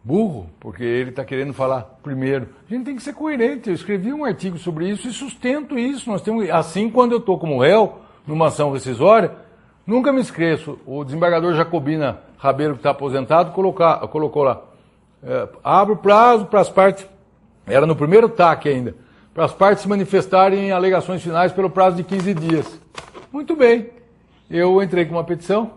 burro, porque ele está querendo falar primeiro. A gente tem que ser coerente. Eu escrevi um artigo sobre isso e sustento isso. Nós temos, assim, quando eu estou como réu, numa ação rescisória, nunca me esqueço, o desembargador Jacobina Rabeiro, que está aposentado, colocou lá, abre o prazo para as partes, era no primeiro TAC ainda, para as partes se manifestarem em alegações finais pelo prazo de 15 dias. Muito bem. Eu entrei com uma petição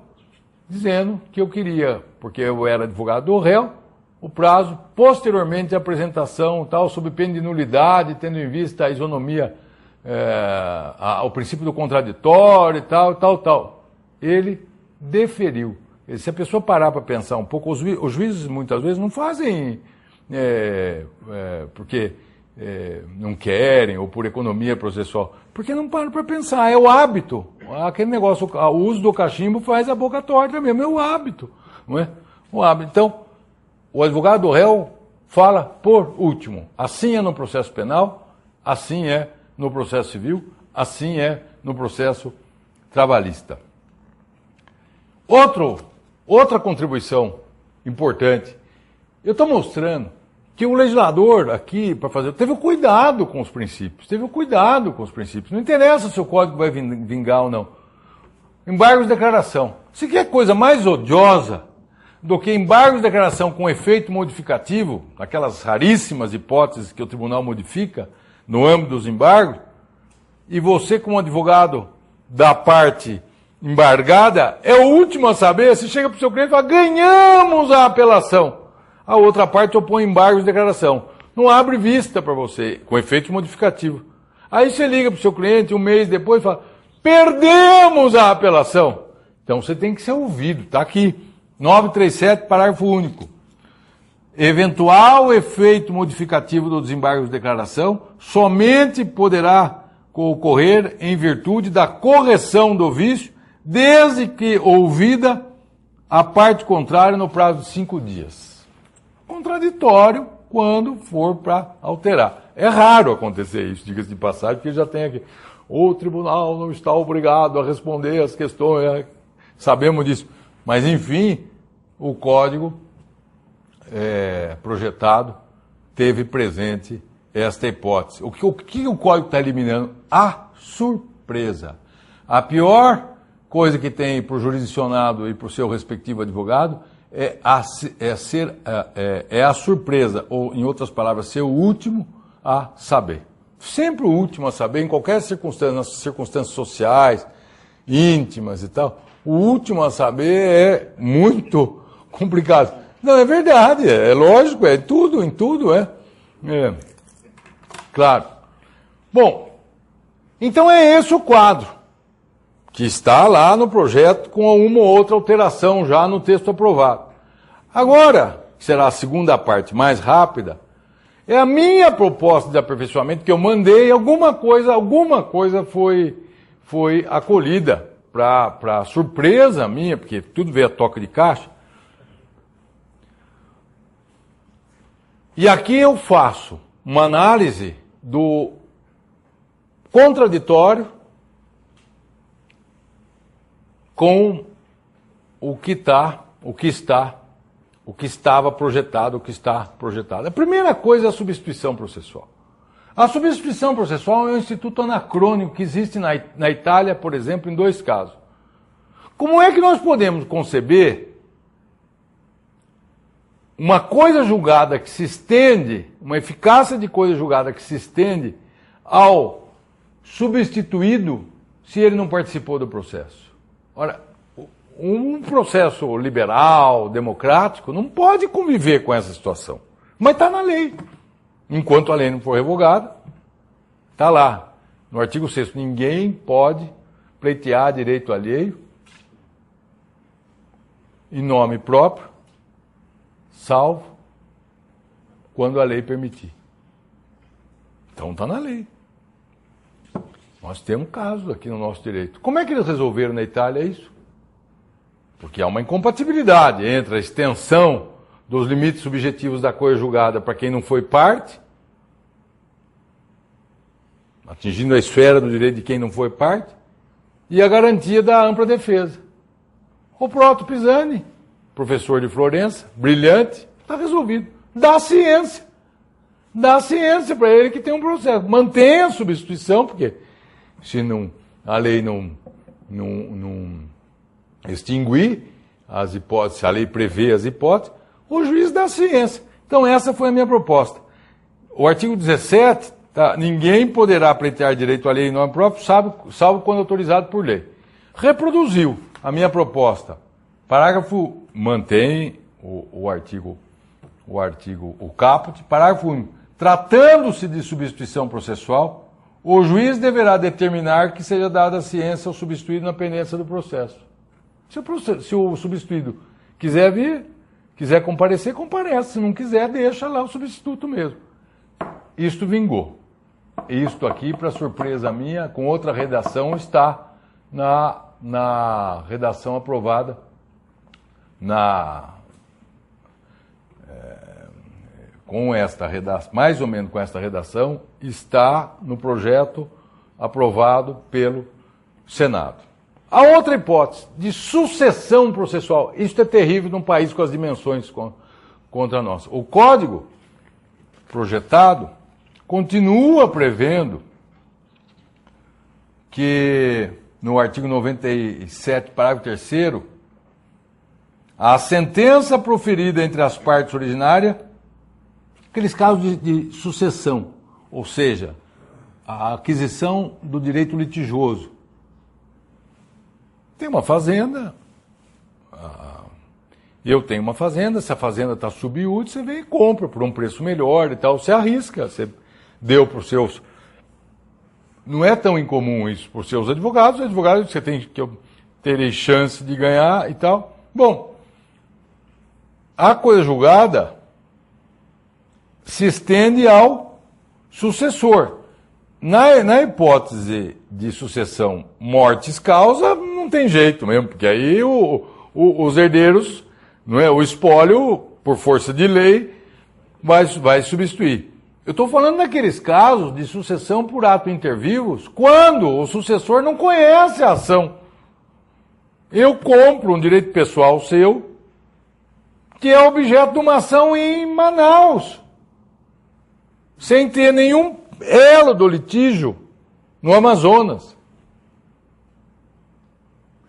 dizendo que eu queria, porque eu era advogado do réu, o prazo posteriormente à apresentação, tal, sob pena de nulidade, tendo em vista a isonomia, o princípio do contraditório e tal. Ele deferiu. Se a pessoa parar para pensar um pouco, os juízes muitas vezes não fazem porque não querem ou por economia processual, porque não param para pensar, é o hábito. Aquele negócio, o uso do cachimbo faz a boca torta mesmo, é o hábito, não é? O hábito. Então, o advogado do réu fala por último. Assim é no processo penal, assim é no processo civil, assim é no processo trabalhista. Outra contribuição importante, eu estou mostrando que o legislador aqui, para fazer, teve cuidado com os princípios, Não interessa se o código vai vingar ou não. Embargos de declaração. Se quer coisa mais odiosa do que embargos de declaração com efeito modificativo, aquelas raríssimas hipóteses que o tribunal modifica no âmbito dos embargos, e você, como advogado da parte embargada, é o último a saber, se chega para o seu cliente e fala, ganhamos a apelação. A outra parte opõe embargos de declaração. Não abre vista para você, com efeito modificativo. Aí você liga para o seu cliente um mês depois e fala, perdemos a apelação. Então você tem que ser ouvido, está aqui. 937, parágrafo único. Eventual efeito modificativo do desembargo de declaração somente poderá ocorrer em virtude da correção do vício, desde que ouvida a parte contrária no prazo de 5 dias. Contraditório quando for para alterar. É raro acontecer isso, diga-se de passagem, porque já tem aqui. O tribunal não está obrigado a responder as questões, sabemos disso. Mas, enfim, o código projetado teve presente esta hipótese. O que o código está eliminando? A surpresa. A pior coisa que tem para o jurisdicionado e para o seu respectivo advogado é a surpresa, ou, em outras palavras, ser o último a saber. Sempre o último a saber, em qualquer circunstância, nas circunstâncias sociais, íntimas e tal, o último a saber é muito complicado. Não, é verdade, é lógico, é tudo, em tudo, é. Claro. Bom, então é esse o quadro, que está lá no projeto com uma ou outra alteração já no texto aprovado. Agora, será a segunda parte mais rápida, é a minha proposta de aperfeiçoamento que eu mandei, alguma coisa foi acolhida, para surpresa minha, porque tudo veio a toque de caixa. E aqui eu faço uma análise do contraditório com o que estava projetado, o que está projetado. A primeira coisa é a substituição processual. A substituição processual é um instituto anacrônico que existe na Itália, por exemplo, em 2 casos. Como é que nós podemos conceber uma coisa julgada que se estende, uma eficácia de coisa julgada que se estende ao substituído se ele não participou do processo? Ora, um processo liberal, democrático, não pode conviver com essa situação. Mas está na lei. Enquanto a lei não for revogada, está lá. No artigo 6º, ninguém pode pleitear direito alheio em nome próprio, salvo quando a lei permitir. Então está na lei. Nós temos casos aqui no nosso direito. Como é que eles resolveram na Itália isso? Porque há uma incompatibilidade entre a extensão dos limites subjetivos da coisa julgada para quem não foi parte, atingindo a esfera do direito de quem não foi parte, e a garantia da ampla defesa. O Proto Pisani, professor de Florença, brilhante, está resolvido. Dá ciência para ele que tem um processo. Mantém a substituição, porque se a lei não extinguir as hipóteses, se a lei prevê as hipóteses, o juiz dá ciência. Então essa foi a minha proposta. O artigo 17, ninguém poderá pleitear direito alheio em nome próprio, salvo quando autorizado por lei. Reproduziu a minha proposta. Parágrafo, mantém o caput. Parágrafo 1. Tratando-se de substituição processual, o juiz deverá determinar que seja dada a ciência ao substituído na pendência do processo. Se o substituído quiser vir, quiser comparecer, comparece. Se não quiser, deixa lá o substituto mesmo. Isto vingou. Isto aqui, para surpresa minha, com outra redação, está na redação aprovada, com esta redação, mais ou menos com esta redação, está no projeto aprovado pelo Senado. A outra hipótese, de sucessão processual, isso é terrível num país com as dimensões contra nós. O código projetado continua prevendo que, no artigo 97, parágrafo 3º, a sentença proferida entre as partes originárias, aqueles casos de sucessão, ou seja, a aquisição do direito litigioso. Tem uma fazenda, eu tenho uma fazenda, se a fazenda está sob iúdice, você vem e compra por um preço melhor e tal, você arrisca, você deu para os seus... Não é tão incomum isso para os seus advogados você tem que eu terei chance de ganhar e tal. Bom, a coisa julgada se estende ao sucessor. Na hipótese de sucessão mortis causa, não tem jeito mesmo, porque aí os herdeiros, não é, o espólio, por força de lei, vai substituir. Eu estou falando daqueles casos de sucessão por ato inter vivos, quando o sucessor não conhece a ação. Eu compro um direito pessoal seu, que é objeto de uma ação em Manaus, sem ter nenhum elo do litígio no Amazonas.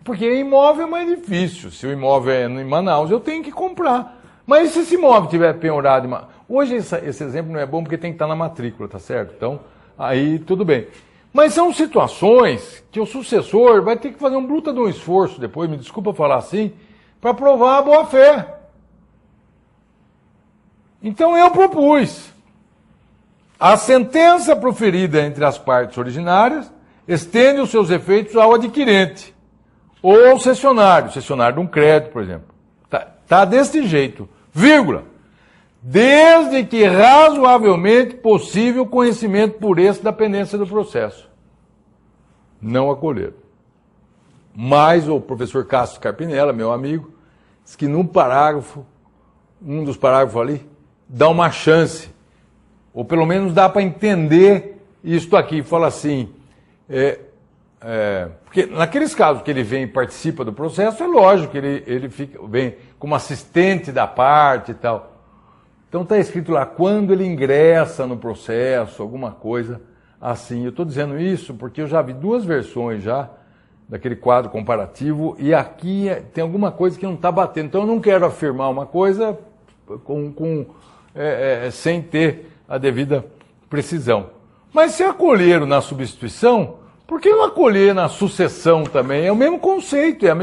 Porque imóvel é mais difícil. Se o imóvel é em Manaus, eu tenho que comprar. Mas se esse imóvel estiver penhorado... Hoje esse exemplo não é bom porque tem que estar na matrícula, tá certo? Então, aí tudo bem. Mas são situações que o sucessor vai ter que fazer um bruta de um esforço depois, me desculpa falar assim, para provar a boa-fé. Então eu propus. A sentença proferida entre as partes originárias estende os seus efeitos ao adquirente ou ao cessionário de um crédito, por exemplo. Tá desse jeito, vírgula. Desde que razoavelmente possível conhecimento por esse da pendência do processo. Não acolher. Mas o professor Cássio Carpinella, meu amigo, diz que num parágrafo, um dos parágrafos ali, dá uma chance, ou pelo menos dá para entender isto aqui. Fala assim, porque naqueles casos que ele vem e participa do processo, é lógico que ele vem como assistente da parte e tal. Então está escrito lá, quando ele ingressa no processo, alguma coisa assim. Eu estou dizendo isso porque eu já vi duas versões já daquele quadro comparativo e aqui tem alguma coisa que não está batendo. Então eu não quero afirmar uma coisa sem ter a devida precisão. Mas se acolheram na substituição, por que não acolher na sucessão também? É o mesmo conceito, é a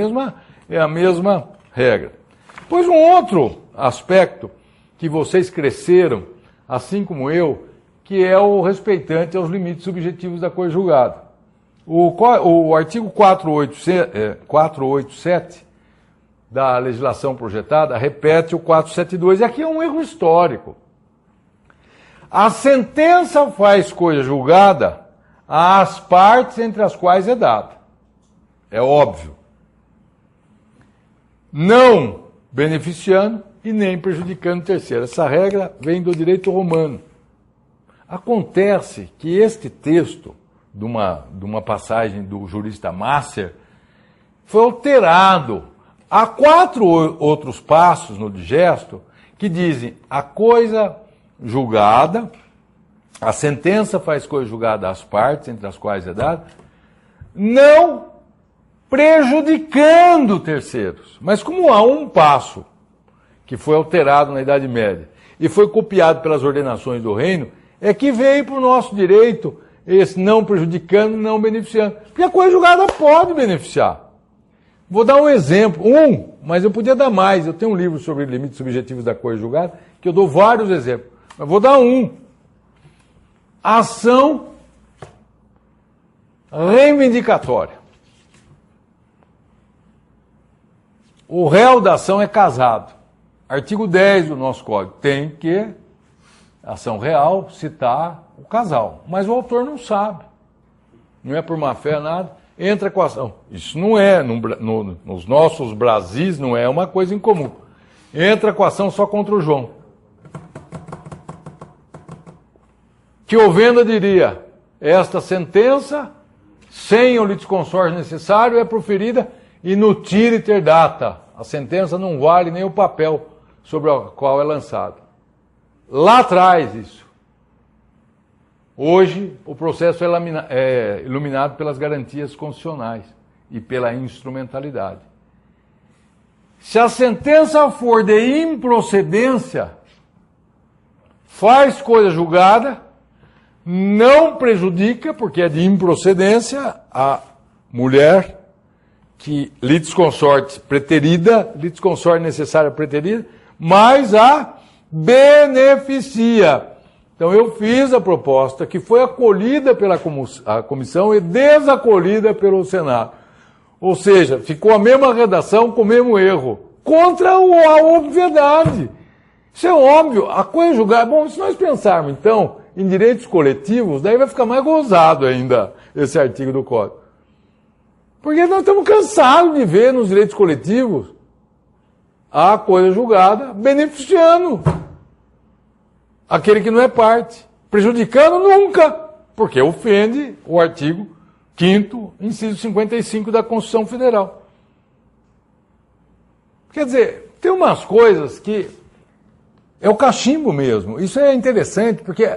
mesma regra. Pois um outro aspecto que vocês cresceram, assim como eu, que é o respeitante aos limites subjetivos da coisa julgada. O artigo 487 da legislação projetada repete o 472, e aqui é um erro histórico. A sentença faz coisa julgada às partes entre as quais é dada. É óbvio. Não beneficiando e nem prejudicando o terceiro. Essa regra vem do direito romano. Acontece que este texto, de uma passagem do jurista Masser, foi alterado. Há 4 outros passos no digesto que dizem a coisa julgada, a sentença faz coisa julgada às partes entre as quais é dada, não prejudicando terceiros. Mas como há um passo que foi alterado na Idade Média e foi copiado pelas ordenações do reino, é que veio para o nosso direito esse não prejudicando, não beneficiando. Porque a coisa julgada pode beneficiar. Vou dar um exemplo, mas eu podia dar mais. Eu tenho um livro sobre limites subjetivos da coisa julgada, que eu dou vários exemplos. Mas vou dar um. Ação reivindicatória. O réu da ação é casado. Artigo 10 do nosso código. Tem que, ação real, citar o casal. Mas o autor não sabe. Não é por má fé, nada. Entra com a ação. Isso não é, nos nossos Brasis, não é uma coisa incomum. Entra com a ação só contra o João. Que o venda diria, esta sentença, sem o litisconsórcio necessário, é proferida e no tire ter data. A sentença não vale nem o papel sobre o qual é lançado. Lá atrás isso. Hoje o processo é iluminado pelas garantias constitucionais e pela instrumentalidade. Se a sentença for de improcedência, faz coisa julgada, não prejudica, porque é de improcedência, a mulher que litisconsorte preterida, litisconsorte necessária preterida, mas a beneficia. Então eu fiz a proposta que foi acolhida pela comissão e desacolhida pelo Senado. Ou seja, ficou a mesma redação com o mesmo erro. Contra a obviedade. Isso é óbvio. A coisa julgada... Bom, se nós pensarmos, então, em direitos coletivos, daí vai ficar mais gozado ainda esse artigo do Código. Porque nós estamos cansados de ver nos direitos coletivos a coisa julgada beneficiando aquele que não é parte, prejudicando nunca, porque ofende o artigo 5º, inciso 55 da Constituição Federal. Quer dizer, tem umas coisas que é o cachimbo mesmo. Isso é interessante, porque...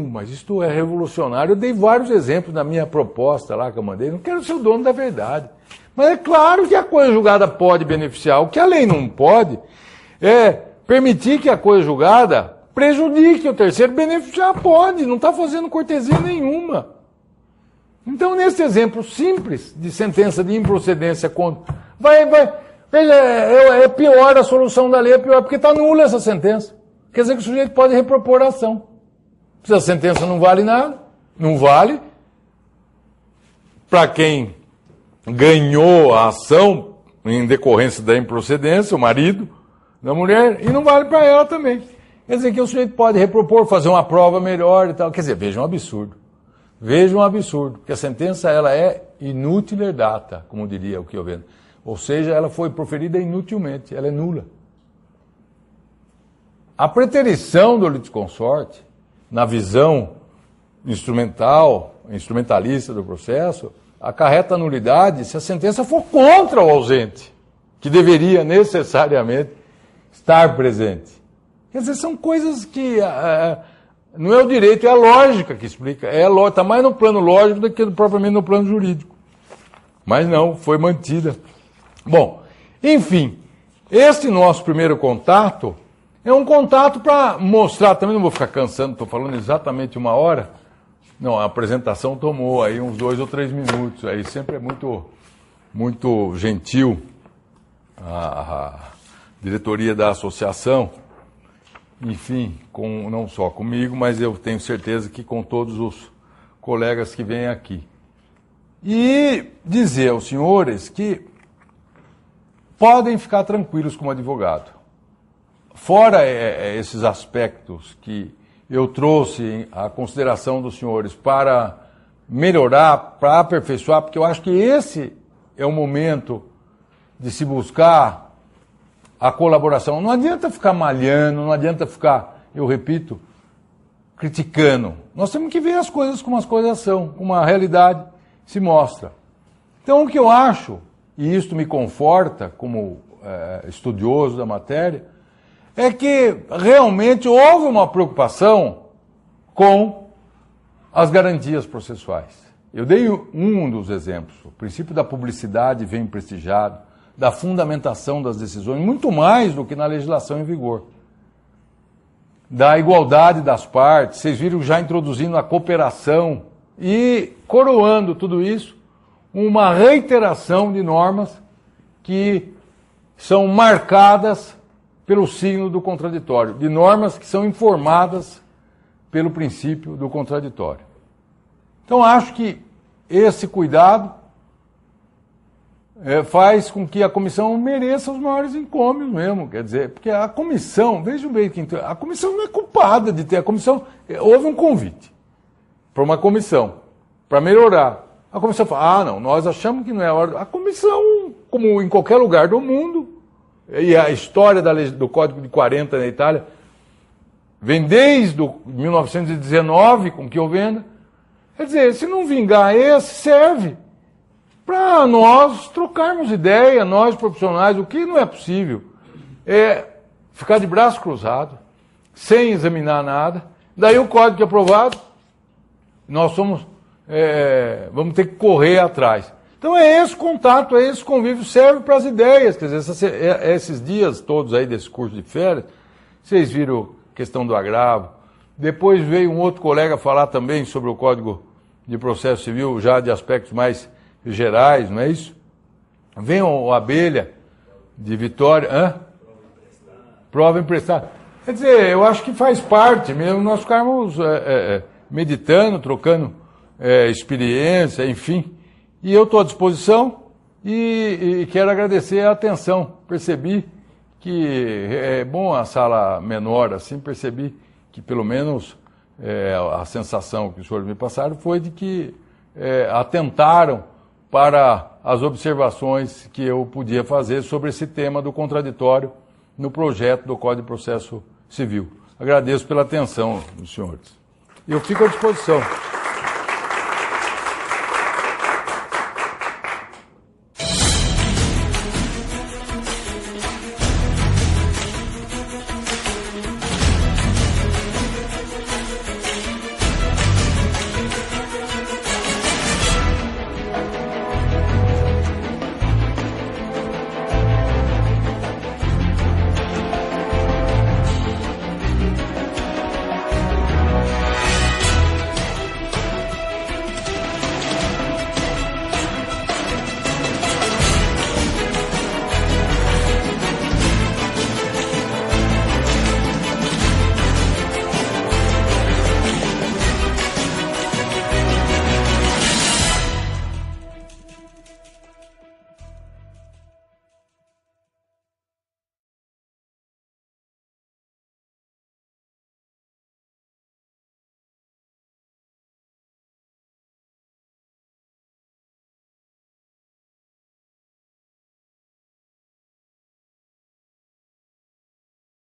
mas isto é revolucionário. Eu dei vários exemplos na minha proposta lá que eu mandei. Não quero ser o dono da verdade. Mas é claro que a coisa julgada pode beneficiar. O que a lei não pode é permitir que a coisa julgada prejudique o terceiro. Beneficiar pode, não está fazendo cortesia nenhuma. Então, nesse exemplo simples de sentença de improcedência contra... Veja, é pior, a solução da lei é pior, porque está nula essa sentença. quer dizer que o sujeito pode repropor a ação. Se a sentença não vale nada, não vale para quem ganhou a ação em decorrência da improcedência, o marido da mulher, e não vale para ela também. Quer dizer que o sujeito pode repropor, fazer uma prova melhor e tal. Quer dizer, veja um absurdo. Veja um absurdo, porque a sentença ela é inútil data, como diria o Chioveno. Ou seja, ela foi proferida inutilmente, ela é nula. A preterição do litisconsorte, na visão instrumentalista do processo, acarreta nulidade se a sentença for contra o ausente, que deveria necessariamente estar presente. Quer dizer, são coisas que não é o direito, é a lógica que explica. Está mais no plano lógico do que propriamente no plano jurídico. Mas não, foi mantida. Bom, enfim, esse nosso primeiro contato é um contato para mostrar, também não vou ficar cansando, estou falando exatamente 1 hora. Não, a apresentação tomou aí uns 2 ou 3 minutos, aí sempre é muito gentil a diretoria da associação, enfim, não só comigo, mas eu tenho certeza que com todos os colegas que vêm aqui. E dizer aos senhores que podem ficar tranquilos como advogado. Fora esses aspectos que eu trouxe à consideração dos senhores para melhorar, para aperfeiçoar, porque eu acho que esse é o momento de se buscar a colaboração. Não adianta ficar malhando, não adianta ficar, eu repito, criticando. Nós temos que ver as coisas como as coisas são, como a realidade se mostra. Então, o que eu acho, e isto me conforta como estudioso da matéria, é que realmente houve uma preocupação com as garantias processuais. Eu dei um dos exemplos. O princípio da publicidade vem prestigiado, da fundamentação das decisões, muito mais do que na legislação em vigor. Da igualdade das partes, vocês viram já introduzindo a cooperação e coroando tudo isso, uma reiteração de normas que são marcadas pelo signo do contraditório, de normas que são informadas pelo princípio do contraditório. Então, acho que esse cuidado faz com que a comissão mereça os maiores encômios mesmo, quer dizer, porque a comissão, vejam bem, a comissão não é culpada de ter, a comissão, houve um convite para uma comissão, para melhorar. A comissão fala, não, nós achamos que não é a hora. A comissão, como em qualquer lugar do mundo, e a história do Código de 40 na Itália vem desde 1919, com Chioveno. Quer dizer, se não vingar esse, serve para nós trocarmos ideia, nós profissionais. O que não é possível é ficar de braço cruzado, sem examinar nada. Daí o código é aprovado, nós vamos ter que correr atrás. Então é esse contato, é esse convívio, serve para as ideias. Quer dizer, esses dias todos aí desse curso de férias, vocês viram a questão do agravo. Depois veio um outro colega falar também sobre o Código de Processo Civil, já de aspectos mais gerais, não é isso? Vem o Abelha, de Vitória. Prova emprestada. Quer dizer, eu acho que faz parte mesmo nós ficarmos meditando, trocando experiência, enfim. E eu estou à disposição e quero agradecer a atenção. Percebi que é bom a sala menor, assim, percebi que pelo menos a sensação que os senhores me passaram foi de que atentaram para as observações que eu podia fazer sobre esse tema do contraditório no projeto do Código de Processo Civil. Agradeço pela atenção dos senhores. Eu fico à disposição.